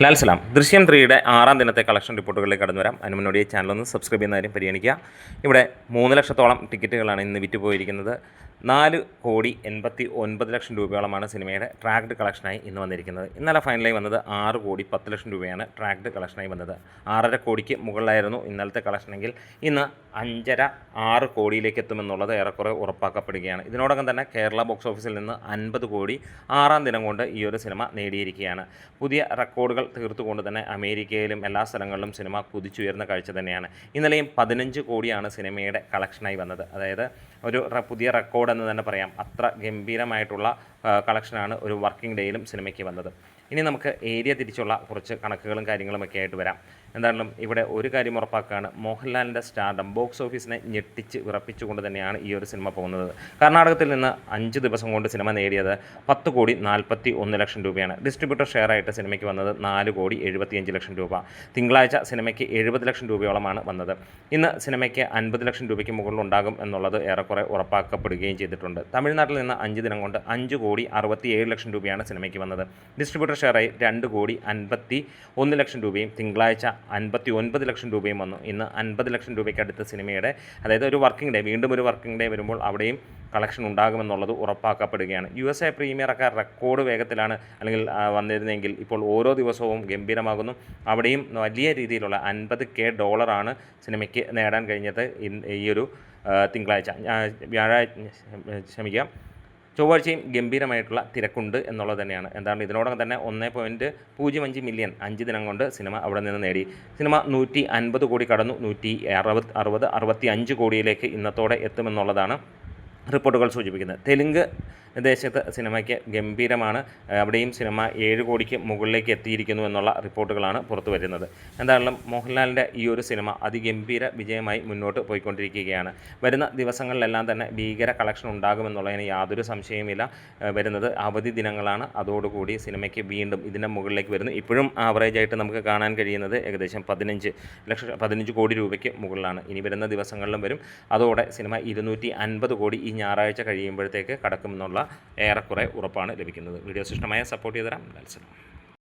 ലാൽ സലാം. ദൃശ്യം 3യുടെ 6ാം ദിനത്തെ കളക്ഷൻ റിപ്പോർട്ടുകളിലേക്ക് കടന്നു വരാം. അതിന് മുന്നോടി ചാനലൊന്ന് സബ്സ്ക്രൈബ് ചെയ്യുന്ന കാര്യം പരിഗണിക്കുക. ഇവിടെ 3 ലക്ഷത്തോളം ടിക്കറ്റുകളാണ് ഇന്ന് വിറ്റുപോയിരിക്കുന്നത്. 4,89,00,000 രൂപയോളമാണ് സിനിമയുടെ ട്രാക്ഡ് കളക്ഷനായി ഇന്ന് വന്നിരിക്കുന്നത്. ഇന്നലെ ഫൈനലായി വന്നത് 6,10,00,000 രൂപയാണ് ട്രാക്ഡ് കളക്ഷനായി വന്നത്. 6.5 കോടിക്ക് മുകളിലായിരുന്നു ഇന്നലത്തെ കളക്ഷനെങ്കിൽ ഇന്ന് 5.5-6 കോടിയിലേക്ക് എത്തുമെന്നുള്ളത് ഏറെക്കുറെ ഉറപ്പാക്കപ്പെടുകയാണ്. ഇതിനോടകം തന്നെ കേരള ബോക്സ് ഓഫീസിൽ നിന്ന് 50 കോടി 6ാം ദിനം കൊണ്ട് ഈ ഒരു സിനിമ നേടിയിരിക്കുകയാണ്. പുതിയ റെക്കോർഡുകൾ തീർത്തുകൊണ്ട് തന്നെ അമേരിക്കയിലും എല്ലാ സ്ഥലങ്ങളിലും സിനിമ കുതിച്ചുയർന്ന കാഴ്ച തന്നെയാണ്. ഇന്നലെയും 15 കോടിയാണ് സിനിമയുടെ കളക്ഷനായി വന്നത്. അതായത് ഒരു പുതിയ റെക്കോർഡ് എന്ന് തന്നെ പറയാം. അത്ര ഗംഭീരമായിട്ടുള്ള കളക്ഷനാണ് ഒരു വർക്കിംഗ് ഡേയിലും സിനിമയ്ക്ക് വന്നത്. ഇനി നമുക്ക് ഏരിയ തിരിച്ചുള്ള കുറച്ച് കണക്കുകളും കാര്യങ്ങളുമൊക്കെ ആയിട്ട് വരാം. എന്തായാലും ഇവിടെ ഒരു കാര്യം ഉറപ്പാക്കുകയാണ്, മോഹൻലാലിൻ്റെ സ്റ്റാർഡം ബോക്സ് ഓഫീസിനെ ഞെട്ടിച്ച് വിറപ്പിച്ചുകൊണ്ട് തന്നെയാണ് ഈ ഒരു സിനിമ പോകുന്നത്. കർണാടകത്തിൽ നിന്ന് 5 ദിവസം കൊണ്ട് സിനിമ നേടിയത് 10,41,00,000 രൂപയാണ്. ഡിസ്ട്രിബ്യൂട്ടർ ഷെയറായിട്ട് സിനിമയ്ക്ക് വന്നത് 4,75,00,000 രൂപ. തിങ്കളാഴ്ച സിനിമയ്ക്ക് 70 ലക്ഷം രൂപയോളമാണ് വന്നത്. ഇന്ന് സിനിമയ്ക്ക് 50 ലക്ഷം രൂപയ്ക്ക് മുകളിലുണ്ടാകും എന്നുള്ളത് ഏറെക്കുറെ ഉറപ്പാക്കപ്പെടുകയും ചെയ്തിട്ടുണ്ട്. തമിഴ്നാട്ടിൽ നിന്ന് 5 ദിനം കൊണ്ട് 5,67,00,000 രൂപയാണ് സിനിമയ്ക്ക് വന്നത്. ഡിസ്ട്രിബ്യൂട്ടർ ഷെയറായി 2,51,00,000 രൂപയും തിങ്കളാഴ്ച 59 ലക്ഷം രൂപയും വന്നു. ഇന്ന് 50 ലക്ഷം രൂപയ്ക്ക് അടുത്ത സിനിമയുടെ, അതായത് ഒരു വർക്കിംഗ് ഡേ, വീണ്ടും ഒരു വർക്കിംഗ് ഡേ വരുമ്പോൾ അവിടെയും കളക്ഷൻ ഉണ്ടാകുമെന്നുള്ളത് ഉറപ്പാക്കപ്പെടുകയാണ്. USA പ്രീമിയറൊക്കെ റെക്കോർഡ് വേഗത്തിലാണ് അല്ലെങ്കിൽ വന്നിരുന്നെങ്കിൽ ഇപ്പോൾ ഓരോ ദിവസവും ഗംഭീരമാകുന്നു. അവിടെയും വലിയ രീതിയിലുള്ള $50,000 സിനിമയ്ക്ക് നേടാൻ കഴിഞ്ഞത് ഈ ഒരു തിങ്കളാഴ്ച, ചൊവ്വാഴ്ചയും ഗംഭീരമായിട്ടുള്ള തിരക്കുണ്ട് എന്നുള്ളത് തന്നെയാണ്. എന്താണ് ഇതിനോടകം തന്നെ 1.05 മില്യൺ 5 ദിനം കൊണ്ട് സിനിമ അവിടെ നിന്ന് നേടി. സിനിമ 150 കോടി കടന്നു. 165 കോടിയിലേക്ക് ഇന്നത്തോടെ എത്തുമെന്നുള്ളതാണ് റിപ്പോർട്ടുകൾ സൂചിപ്പിക്കുന്നത്. തെലുങ്ക് ദേശത്ത് സിനിമയ്ക്ക് ഗംഭീരമാണ്. അവിടെയും സിനിമ 7 കോടിക്ക് മുകളിലേക്ക് എത്തിയിരിക്കുന്നു എന്നുള്ള റിപ്പോർട്ടുകളാണ് പുറത്തു വരുന്നത്. എന്തായാലും മോഹൻലാലിൻ്റെ ഈ ഒരു സിനിമ അതിഗംഭീര വിജയമായി മുന്നോട്ട് പോയിക്കൊണ്ടിരിക്കുകയാണ്. വരുന്ന ദിവസങ്ങളിലെല്ലാം തന്നെ ഭീകര കളക്ഷൻ ഉണ്ടാകുമെന്നുള്ളതിന് യാതൊരു സംശയവുമില്ല. വരുന്നത് അവധി ദിനങ്ങളാണ്. അതോടുകൂടി സിനിമയ്ക്ക് വീണ്ടും ഇതിൻ്റെ മുകളിലേക്ക് വരുന്നു. ഇപ്പോഴും ആവറേജായിട്ട് നമുക്ക് കാണാൻ കഴിയുന്നത് ഏകദേശം 15 കോടി രൂപയ്ക്ക് മുകളിലാണ്. ഇനി വരുന്ന ദിവസങ്ങളിലും വരും. അതോടെ സിനിമ 250 കോടി ഈ ഞായറാഴ്ച കഴിയുമ്പോഴത്തേക്ക് കടക്കുമെന്നുള്ള ഏറെക്കുറെ ഉറപ്പാണ് ലഭിക്കുന്നത്. വീഡിയോസ് ഇഷ്ടമായ സപ്പോർട്ട് ചെയ്ത് തരാം.